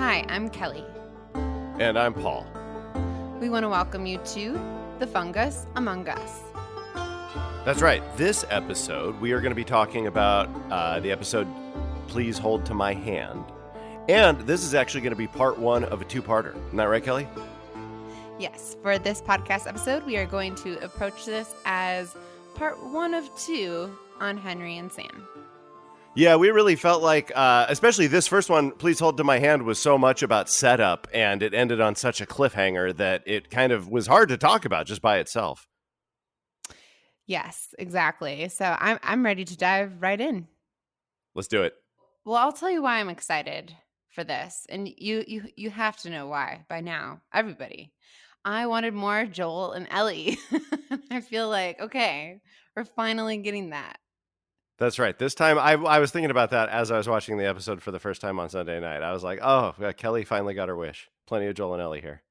Hi, I'm Kelly. And I'm Paul. We want to welcome you to The Fungus Among Us. That's right. This episode, we are going to be talking about the episode Please Hold to My Hand. And this is actually going to be part one of a two-parter. Isn't that right, Kelly? Yes, for this podcast episode, we are going to approach this as part one of two on Henry and Sam. Yeah, we really felt like, especially this first one, Please Hold to My Hand, was so much about setup, and it ended on such a cliffhanger that it kind of was hard to talk about just by itself. Yes, exactly. So I'm ready to dive right in. Let's do it. Well, I'll tell you why I'm excited for this, and you have to know why by now, everybody. I wanted more Joel and Ellie. I feel like, okay, we're finally getting that. That's right. This time, I was thinking about that as I was watching the episode for the first time on Sunday night. I was like, oh, yeah, Kelly finally got her wish. Plenty of Joel and Ellie here.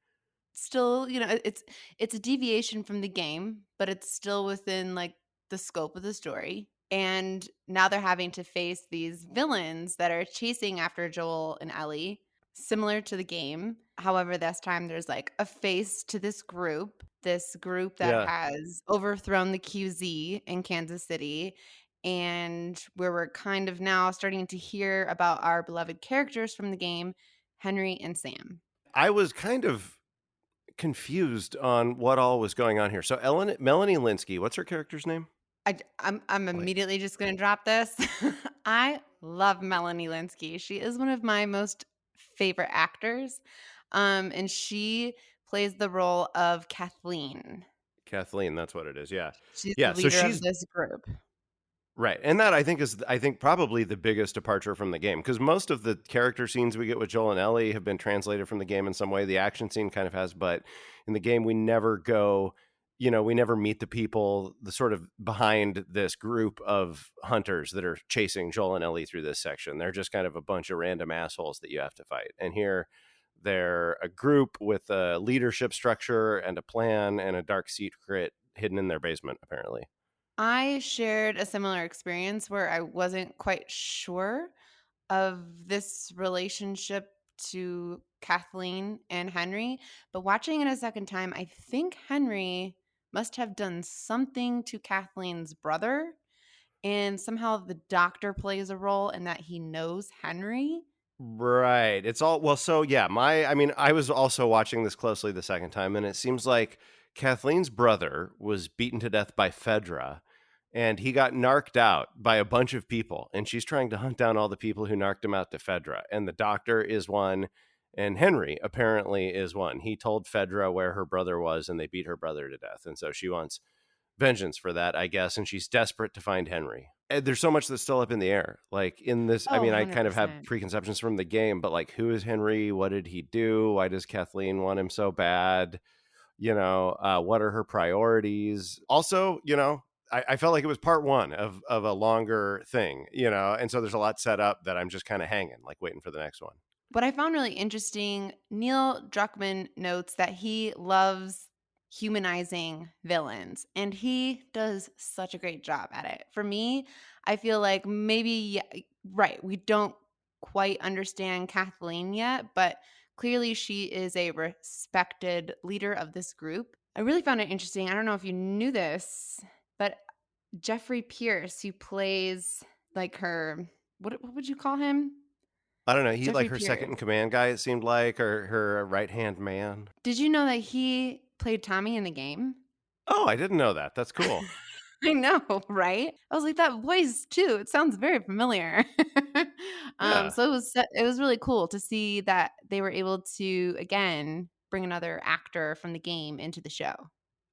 Still, it's a deviation from the game, but it's still within like the scope of the story. And now they're having to face these villains that are chasing after Joel and Ellie, similar to the game. However, this time there's like a face to this group that Yeah. has overthrown the QZ in Kansas City, and where we're kind of now starting to hear about our beloved characters from the game, Henry and Sam. I was kind of confused on what all was going on here. So Melanie Linsky, what's her character's name? I'm immediately just going to drop this. I love Melanie Linsky. She is one of my most favorite actors, and she plays the role of Kathleen. Kathleen, that's what it is. Yeah. She's Yeah, the so leader of she's this group. right. And that I think probably the biggest departure from the game, because most of the character scenes we get with Joel and Ellie have been translated from the game in some way. The action scene kind of has, but in the game we never go, we never meet the people, the sort of behind this group of hunters that are chasing Joel and Ellie through this section. They're just kind of a bunch of random assholes that you have to fight. And here they're a group with a leadership structure and a plan and a dark secret hidden in their basement, apparently. I shared a similar experience where I wasn't quite sure of this relationship to Kathleen and Henry, but watching it a second time, I think Henry must have done something to Kathleen's brother, and somehow the doctor plays a role in that he knows Henry. Right. It's all well, so yeah, I was also watching this closely the second time, and it seems like Kathleen's brother was beaten to death by Fedra, and he got narked out by a bunch of people, and she's trying to hunt down all the people who narked him out to Fedra. And the doctor is one, and Henry apparently is one. He told Fedra where her brother was, and they beat her brother to death. And so she wants vengeance for that, I guess, and she's desperate to find Henry. And there's so much that's still up in the air. Like in this, Oh, I kind of have 100%. preconceptions from the game, but like, who is Henry? What did he do? Why does Kathleen want him so bad? What are her priorities? Also, I felt like it was part one of a longer thing, and so there's a lot set up that I'm just kind of hanging, like waiting for the next one. What I found really interesting, Neil Druckmann notes that he loves humanizing villains, and he does such a great job at it. For me, I feel like maybe, yeah, right, we don't quite understand Kathleen yet, but clearly she is a respected leader of this group. I really found it interesting. I don't know if you knew this, but Jeffrey Pierce, who plays like her, what would you call him? I don't know. He's like Jeffrey her Pierce. second in command guy, it seemed like, or her right hand man. Did you know that he played Tommy in the game? Oh, I didn't know that. That's cool. I know, right? I was like, that voice too. It sounds very familiar. Yeah. So it was really cool to see that they were able to again bring another actor from the game into the show,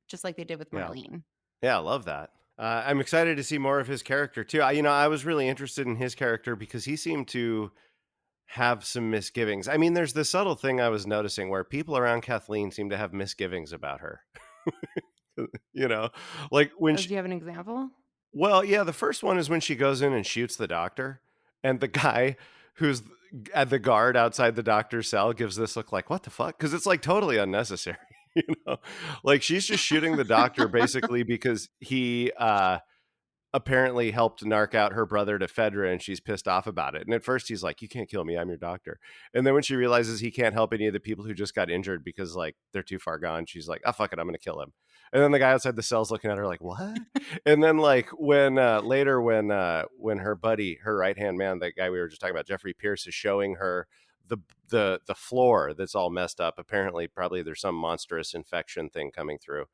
just like they did with Yeah. Marlene. Yeah, I love that. I'm excited to see more of his character too. I was really interested in his character because he seemed to have some misgivings. I mean, there's this subtle thing I was noticing where people around Kathleen seem to have misgivings about her. Like when Oh, do you have an example? well, yeah, the first one is when she goes in and shoots the doctor, and the guy who's at the guard outside the doctor's cell gives this look like, what the fuck? Because it's like totally unnecessary, you know? Like she's just shooting the doctor basically because he apparently helped narc out her brother to Fedra, and she's pissed off about it. And at first he's like, "You can't kill me, I'm your doctor." And then when she realizes he can't help any of the people who just got injured because like they're too far gone, she's like, "Oh fuck it, I'm gonna kill him." And then the guy outside the cell's looking at her like, "What?" And then like when later when her buddy, her right hand man, that guy we were just talking about, Jeffrey Pierce, is showing her the floor that's all messed up. Apparently, probably there's some monstrous infection thing coming through.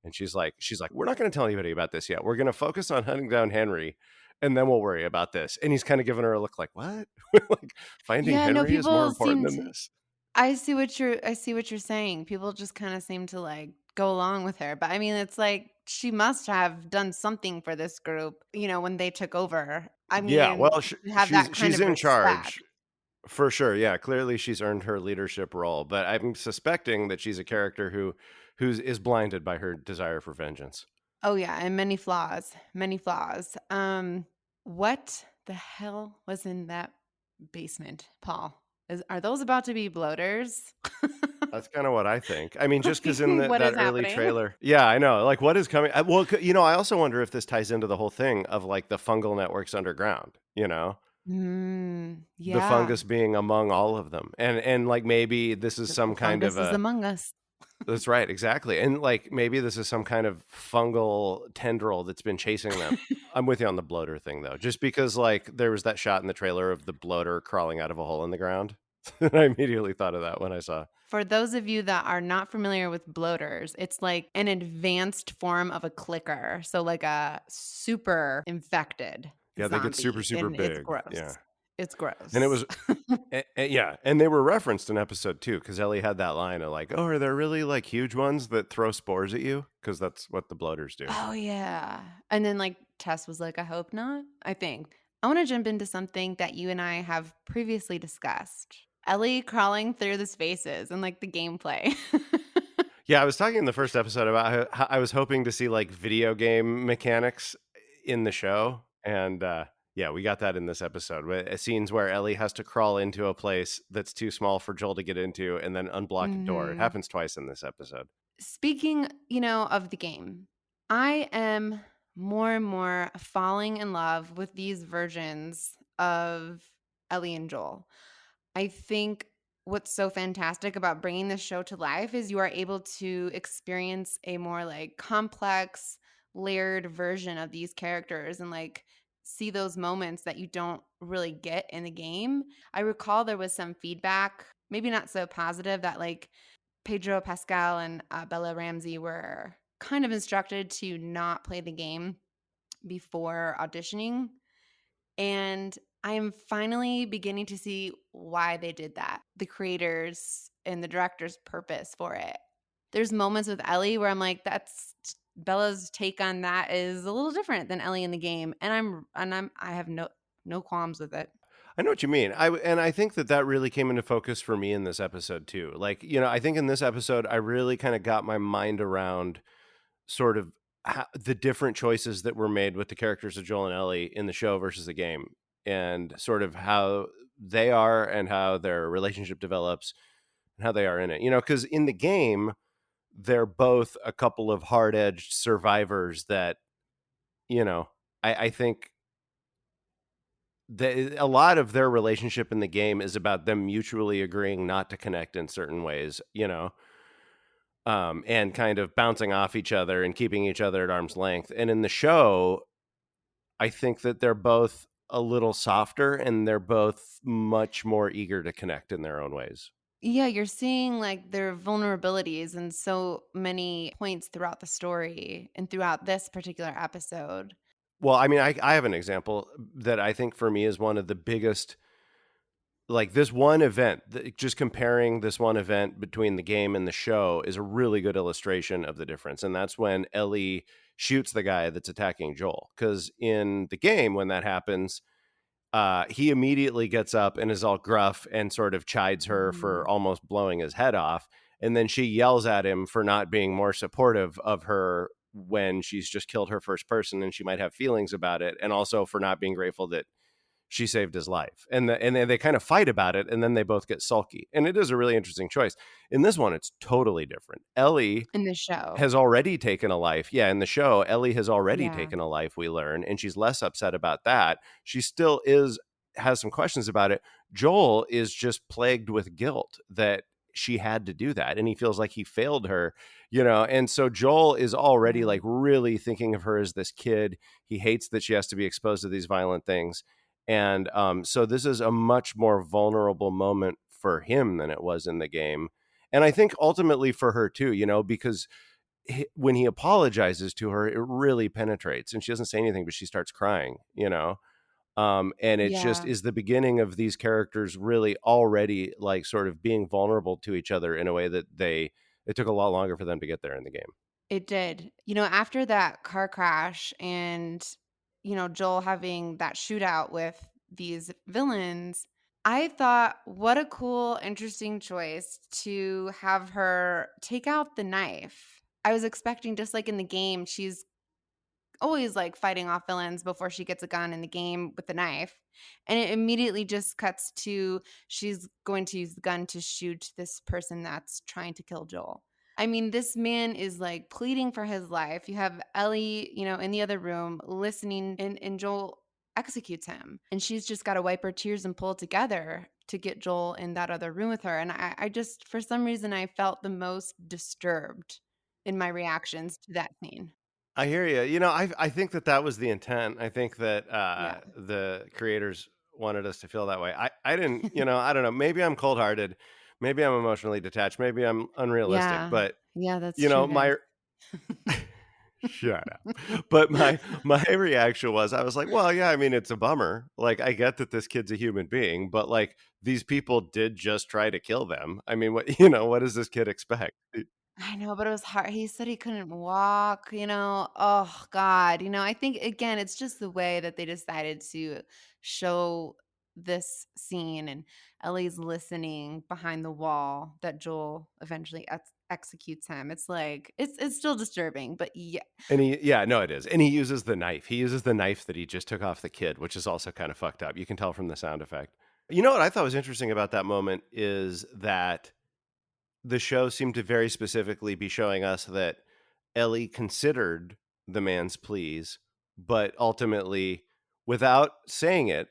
And she's like, "We're not going to tell anybody about this yet. We're going to focus on hunting down Henry, and then we'll worry about this." And he's kind of giving her a look like, "What? Like finding Yeah, no, Henry is more people important seem than to this?" I see what you're saying. People just kinda seem to, like, go along with her, but I mean, it's like, she must have done something for this group, when they took over. I Yeah, mean, well, to have that kind she's of in respect. charge for sure. Yeah, clearly she's earned her leadership role, but I'm suspecting that she's a character who's is blinded by her desire for vengeance. Oh, yeah, and many flaws, many flaws. What the hell was in that basement, Paul? Are those about to be bloaters? That's kinda what I think. I mean, just Like, because in what that is early happening? trailer. Yeah, I know, like, what is coming well, I also wonder if this ties into the whole thing of, like, the fungal networks underground, you know? The Yeah, fungus being among all of them, and, like, maybe this is the some kind of fungus is a among us. that's right, exactly, and, like, maybe this is some kind of fungal tendril that's been chasing them. I'm with you on the bloater thing, though, just because, like, there was that shot in the trailer of the bloater crawling out of a hole in the ground. I immediately thought of that when I saw. For those of you that are not familiar with bloaters, it's like an advanced form of a clicker. So like a super infected Yeah, they get super, zombie, super and it's big, yeah, gross. It's and it gross. was yeah, and they were referenced in episode 2 because Ellie had that line of like, "Oh, are there really, like, huge ones that throw spores at you?" Because that's what the bloaters do. Oh, yeah. And then, like, Tess was like, "I hope not," I think. I wanna jump into something that you and I have previously discussed. Ellie crawling through the spaces and, like, the gameplay. Yeah, I was talking in the first episode about how I was hoping to see, like, video game mechanics in the show, and, yeah, we got that in this episode, scenes where Ellie has to crawl into a place that's too small for Joel to get into and then unblock a door. It Mhm. happens twice in this episode. Speaking, of the game, I am more and more falling in love with these versions of Ellie and Joel. I think what's so fantastic about bringing this show to life is you are able to experience a more like complex, layered version of these characters and like see those moments that you don't really get in the game. I recall there was some feedback, maybe not so positive, that like Pedro Pascal and Bella Ramsey were kind of instructed to not play the game before auditioning. And I am finally beginning to see why they did that, the creators and the director's purpose for it. There's moments with Ellie where I'm like, that's Bella's take on that is a little different than Ellie in the game. I have no qualms with it. I know what you mean. And I think that that really came into focus for me in this episode too. Like, I think in this episode I really kind of got my mind around sort of the different choices that were made with the characters of Joel and Ellie in the show versus the game, and sort of how they are and how their relationship develops and how they are in it. Because in the game, they're both a couple of hard edged survivors that, you know, I think a lot of their relationship in the game is about them mutually agreeing not to connect in certain ways, and kind of bouncing off each other and keeping each other at arm's length. And in the show, I think that they're both a little softer and they're both much more eager to connect in their own ways. Yeah, you're seeing like their vulnerabilities in so many points throughout the story and throughout this particular episode. Well, I mean, I have an example that I think for me is one of the biggest, like this one event, just comparing this one event between the game and the show is a really good illustration of the difference. And that's when Ellie shoots the guy that's attacking Joel. Because in the game, when that happens, he immediately gets up and is all gruff and sort of chides her for Mhm. almost blowing his head off. And then she yells at him for not being more supportive of her when she's just killed her first person and she might have feelings about it. And also for not being grateful that she saved his life. And they kind of fight about it, and then they both get sulky. And it is a really interesting choice. In this one, it's totally different. Ellie In the show. has already taken a life. Yeah, in the show, Ellie has already Yeah. taken a life, we learn, and she's less upset about that. She still has some questions about it. Joel is just plagued with guilt that she had to do that, and he feels like he failed her, and so Joel is already Yeah. like really thinking of her as this kid. He hates that she has to be exposed to these violent things. And so this is a much more vulnerable moment for him than it was in the game. And I think ultimately for her too, because when he apologizes to her, it really penetrates, and she doesn't say anything, but she starts crying. And it just Yeah. is the beginning of these characters really already like sort of being vulnerable to each other in a way that it took a lot longer for them to get there in the game. It did. After that car crash and, Joel having that shootout with these villains, I thought, what a cool, interesting choice to have her take out the knife. I was expecting, just like in the game, she's always like fighting off villains before she gets a gun in the game with the knife. And it immediately just cuts to she's going to use the gun to shoot this person that's trying to kill Joel. I mean, this man is like pleading for his life. You have Ellie, in the other room listening, and Joel executes him. And she's just got to wipe her tears and pull it together to get Joel in that other room with her. And I just, for some reason, I felt the most disturbed in my reactions to that scene. I hear you. I think that was the intent. I think that Yeah. the creators wanted us to feel that way. I didn't. I don't know. Maybe I'm cold hearted. Maybe I'm emotionally detached. Maybe I'm unrealistic. Yeah. But Yeah, that's true, guys. my shut up. But my reaction was, I was like, well, yeah. I mean, it's a bummer. Like, I get that this kid's a human being, but like these people did just try to kill them. I mean, what what does this kid expect? I know, but it was hard. He said he couldn't walk, Oh god, I think again, it's just the way that they decided to show this scene, and Ellie's listening behind the wall that Joel eventually executes him. It's like it's still disturbing, but yeah. And yeah, no, it is. And he uses the knife. He uses the knife that he just took off the kid, which is also kind of fucked up. You can tell from the sound effect. You know what I thought was interesting about that moment is that the show seemed to very specifically be showing us that Ellie considered the man's pleas, but ultimately, without saying it,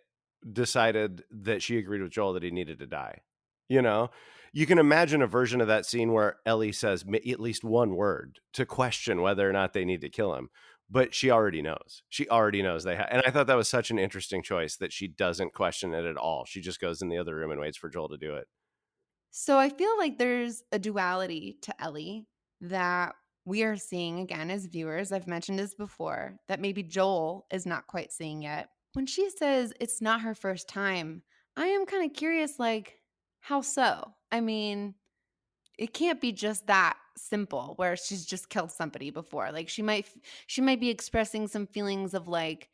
decided that she agreed with Joel that he needed to die. You know, you can imagine a version of that scene where Ellie says at least one word to question whether or not they need to kill him. But she already knows. She already knows and I thought that was such an interesting choice that she doesn't question it at all. She just goes in the other room and waits for Joel to do it. So I feel like there's a duality to Ellie that we are seeing again as viewers. I've mentioned this before that maybe Joel is not quite seeing yet. When she says it's not her first time, I am kind of curious, like, how so? I mean, it can't be just that simple where she's just killed somebody before. Like she might be expressing some feelings of like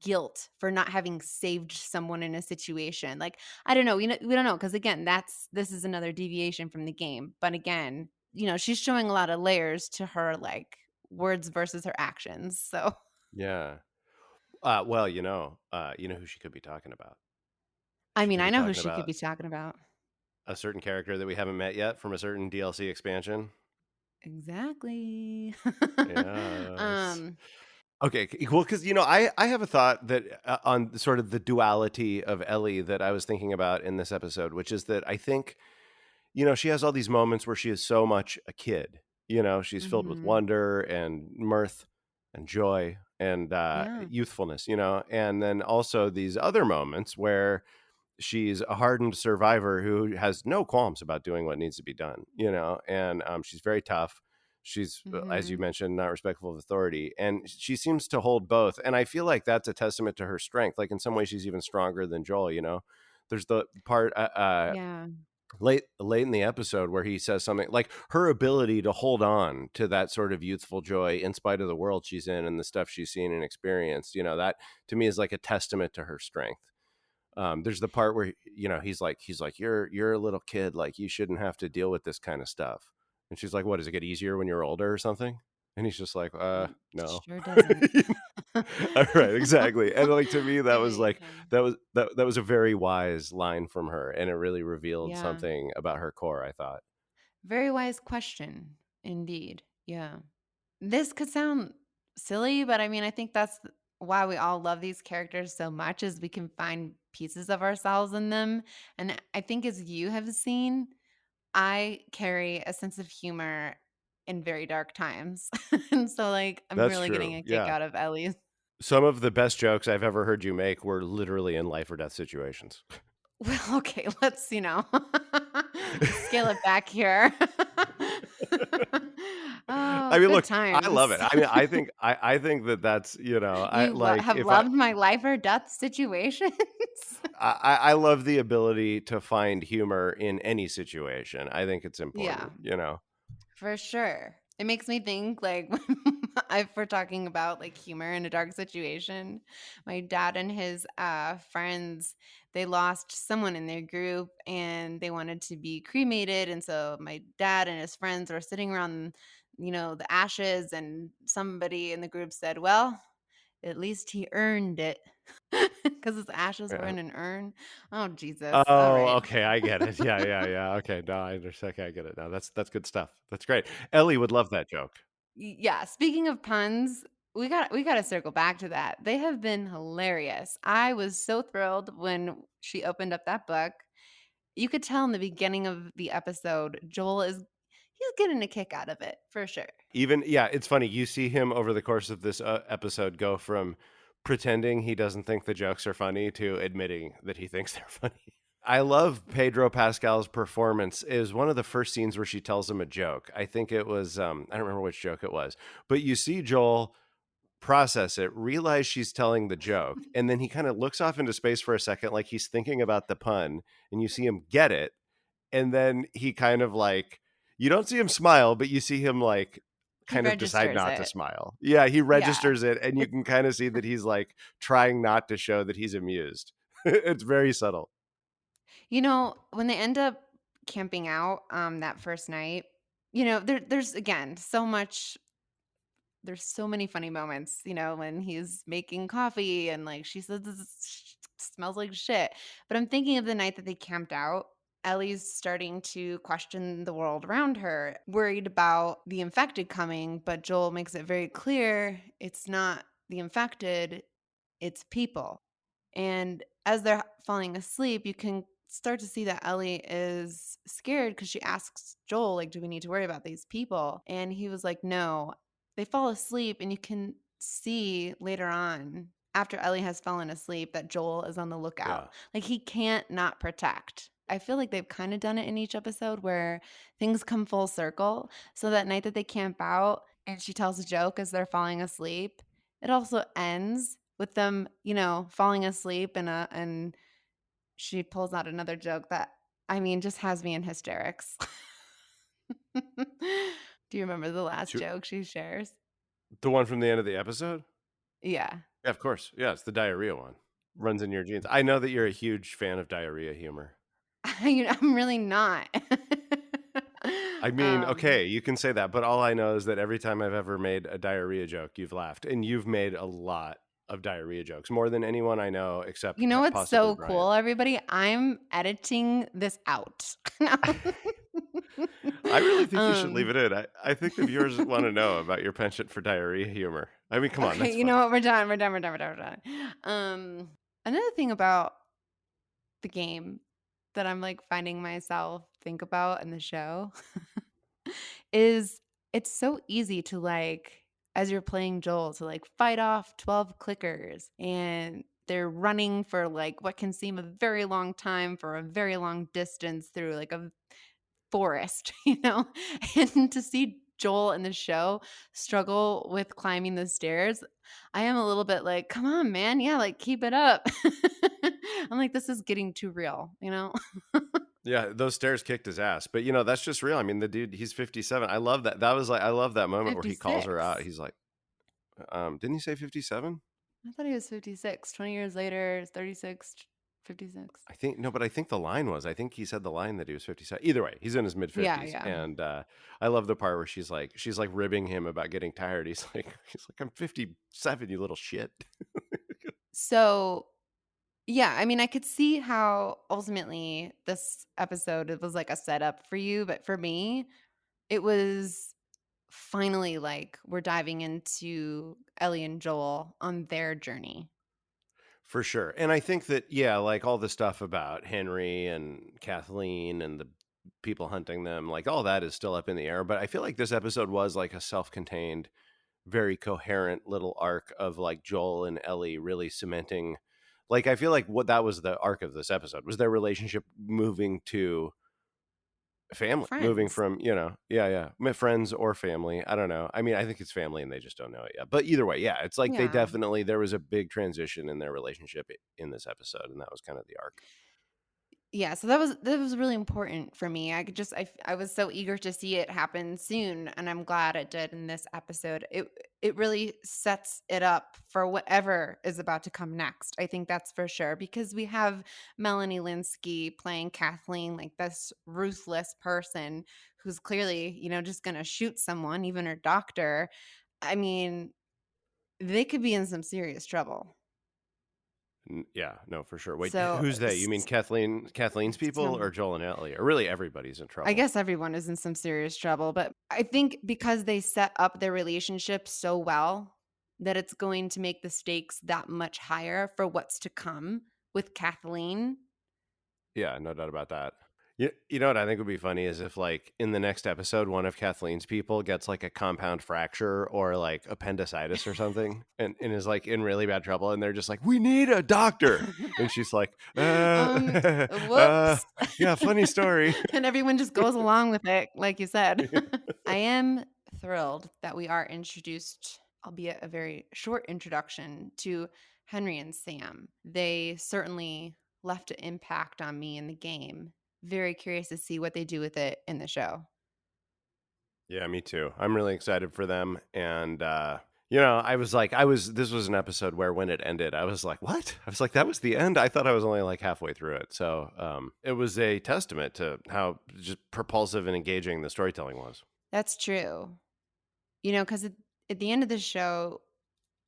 guilt for not having saved someone in a situation. Like I don't know, we don't know because again, this is another deviation from the game. But again, she's showing a lot of layers to her like words versus her actions. So Yeah. Well, who she could be talking about. I She mean, could I be know who talking she could about be talking about. a certain character that we haven't met yet from a certain DLC expansion. Exactly. Yes. um Okay, well, because I have a thought that on sort of the duality of Ellie that I was thinking about in this episode, which is that I think she has all these moments where she is so much a kid. She's filled with mhm. wonder and mirth and joy and Yeah. youthfulness. And then also these other moments where she's a hardened survivor who has no qualms about doing what needs to be done, and she's very tough. She's, as you Mhm. mentioned, not respectful of authority, and she seems to hold both. And I feel like that's a testament to her strength. Like in some ways, she's even stronger than Joel. There's the part Yeah. late in the episode where he says something like her ability to hold on to that sort of youthful joy in spite of the world she's in and the stuff she's seen and experienced. That to me is like a testament to her strength. There's the part where he's like you're a little kid, like you shouldn't have to deal with this kind of stuff, and she's like, what, does it get easier when you're older or something? And he's just like, no." Sure doesn't. Right, exactly. And, like, to me, that I was, get you, like hon. that was a very wise line from her, and it really revealed Yeah. something about her core, I thought. Very wise question, indeed. Yeah. This could sound silly, but I mean, I think that's why we all love these characters so much is we can find pieces of ourselves in them. And I think as you have seen, I carry a sense of humor in very dark times. And so like I'm That's really getting true, a kick yeah. out of Ellie's. Some of the best jokes I've ever heard you make were literally in life or death situations. Well, okay, let's, scale it back here. Oh, I mean, good look, I love it. times. I mean, I think that that's, I like, Have if I loved my life or death situations? I love the ability to find humor in any situation. I think it's Yeah, important, you know? for sure. It makes me think like if we're talking about like humor in a dark situation, my dad and his friends, they lost someone in their group and they wanted to be cremated. And so my dad and his friends were sitting around, the ashes, and somebody in the group said, well, at least he earned it because his ashes were Yeah. in an urn. Oh, Jesus. All Oh, right. okay, I get it. Yeah, yeah, yeah. Okay, no, I understand. Okay, I get it now. That's good stuff. That's great. Ellie would love that joke. Yeah, speaking of puns, we gotta circle back to that. They have been hilarious. I was so thrilled when she opened up that book. You could tell in the beginning of the episode, Joel is he's getting a kick out of it for sure. Even yeah, it's funny. You see him over the course of this episode go from pretending he doesn't think the jokes are funny to admitting that he thinks they're funny. I love Pedro Pascal's performance. Is one of the first scenes where she tells him a joke. I think it was I don't remember which joke it was, but you see Joel process it, realize she's telling the joke, and then he kind of looks off into space for a second like he's thinking about the pun, and you see him get it, and then he kind of like you don't see him smile, but you see him like He kind of decide registers not to it. smile. Yeah, he Yeah. registers it, and you can kind of see that he's like trying not to show that he's amused. It's very subtle. When they end up camping out that first night, there's again there's so many funny moments, when he's making coffee and like she says smells like shit. But I'm thinking of the night that they camped out. Ellie's starting to question the world around her, worried about the infected coming, but Joel makes it very clear it's not the infected, it's people. And as they're falling asleep, you can start to see that Ellie is scared because she asks Joel, like, do we need to worry about these people? And he was like, no. They fall asleep, and you can see later on, after Ellie has fallen asleep, that Joel is on the lookout. Yeah. Like, he can't not protect. I feel like they've kind of done it in each episode where things come full circle. So that night that they camp out and she tells a joke as they're falling asleep, it also ends with them, falling asleep and she pulls out another joke that I mean just has me in hysterics. Do you remember the last To- joke she shares? The one from the end of the episode? Yeah. Yeah, of course. Yeah, it's the diarrhea one. Runs in your genes. I know that you're a huge fan of diarrhea humor. I'm really not. I mean, um okay, you can say that, but all I know is that every time I've ever made a diarrhea joke, you've laughed, and you've made a lot of diarrhea jokes, more than anyone I know except you know what's possibly so Brian. cool, everybody? I'm editing this out. No. I really think you should leave um it in. I think the viewers want to know about your penchant for diarrhea humor. I mean, come on, okay, that's you know funny. what? We're done. We're done. We're done. We're done. We're done. Another thing about the game that I'm, like, finding myself think about in the show is it's so easy to, like, as you're playing Joel, to, like, fight off 12 clickers, and they're running for, like, what can seem a very long time for a very long distance through, like, a forest, And to see Joel in the show struggle with climbing the stairs, I am a little bit like, "Come on, man. Yeah, like, keep it up." I'm like, "This is getting too real," you know? Yeah, those stairs kicked his ass, but that's just real. I mean, the dude, he's 57. I love that. That was like, I love that moment where he calls her out. 56. He's like, didn't he say 57? I thought he was 56. 20 years later, 36, 56. I think no, but I think the line was. I think he said the line that he was 57. Either way, he's in his mid Yeah, 50s, yeah. and I love the part where she's like ribbing him about getting tired. He's like, I'm 57, you little shit. So, yeah, I mean, I could see how ultimately this episode it was like a setup for you, but for me, it was finally like we're diving into Ellie and Joel on their journey. For sure. And I think that, yeah, like all the stuff about Henry and Kathleen and the people hunting them, like all that is still up in the air. But I feel like this episode was like a self contained, very coherent little arc of like Joel and Ellie really cementing. Like, I feel like what that was the arc of this episode was their relationship moving to family, moving Friends. from, friends or family. I don't know. I mean, I think it's family and they just don't know it yet. But either way, yeah, it's like Yeah. there was a big transition in their relationship in this episode. And that was kind of the arc. Yeah, so that was really important for me. I was so eager to see it happen soon, and I'm glad it did in this episode. It really sets it up for whatever is about to come next. I think that's for sure because we have Melanie Linsky playing Kathleen, like this ruthless person who's clearly, just gonna shoot someone, even her doctor. I mean, they could be in some serious trouble. Yeah, no, for sure. Wait, So who's they? You mean Kathleen's people or some Joel and Ellie? Or really everybody's in I trouble? guess everyone is in some serious trouble, but I think because they set up their relationship so well that it's going to make the stakes that much higher for what's to come with Kathleen. Yeah, no doubt about that. You know what I think would be funny is if, like, in the next episode, one of Kathleen's people gets like a compound fracture or like appendicitis or something, and is like in really bad trouble, and they're just like, "We need a doctor," and she's like, Um, whoops. yeah, funny story." And everyone just goes along with it, like you said. I am thrilled that we are introduced, albeit a very short introduction, to Henry and Sam. They certainly left an impact on me in the game. Very curious to see what they do with it in the show. Yeah, me too. I'm really excited for them. And, this was an episode where when it ended, I was like, what? I was like, that was the end? I thought I was only like halfway through it. So it was a testament to how just propulsive and engaging the storytelling was. That's true. Because at the end of the show,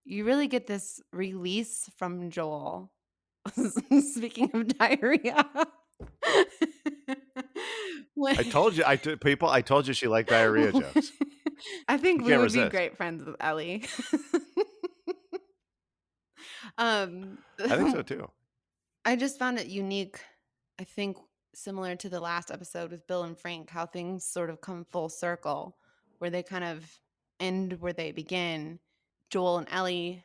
you really get this release from Joel. Speaking of diarrhea. When I told you she liked diarrhea jokes. I think You we can't would be resist. great friends with Ellie. Um, I think so too. I just found it unique, I think similar to the last episode with Bill and Frank, how things sort of come full circle, where they kind of end where they begin. Joel and Ellie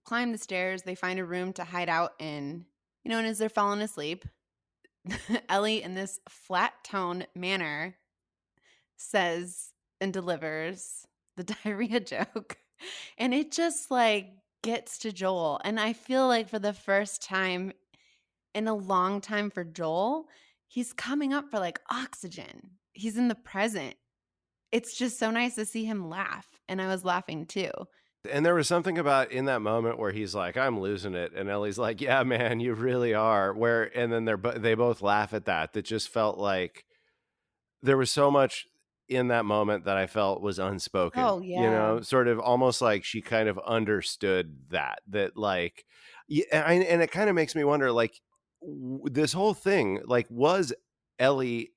climb the stairs, they find a room to hide out in, and as they're falling asleep, Ellie, in this flat tone manner, says and delivers the diarrhea joke. And it just like gets to Joel. And I feel like for the first time in a long time for Joel, he's coming up for like oxygen. He's in the present. It's just so nice to see him laugh. And I was laughing too. And there was something about in that moment where he's like, "I'm losing it," and Ellie's like, "Yeah, man, you really are." And then they both laugh at that. That just felt like there was so much in that moment that I felt was unspoken, Oh, yeah. sort of almost like she kind of understood that like, yeah, and it kind of makes me wonder, like, this whole thing, like, was Ellie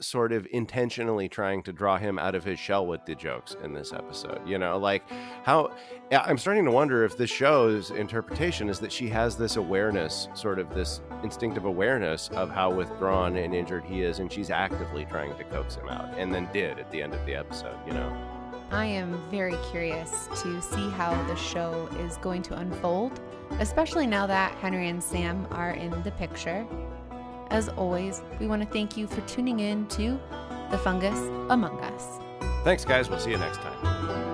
sort of intentionally trying to draw him out of his shell with the jokes in this episode, like how yeah, I'm starting to wonder if this show's interpretation is that she has this awareness, sort of this instinctive awareness of how withdrawn and injured he is, and she's actively trying to coax him out, and then did at the end of the episode. I am very curious to see how the show is going to unfold, especially now that Henry and Sam are in the picture. As always, we want to thank you for tuning in to The Fungus Among Us. Thanks, guys. We'll see you next time.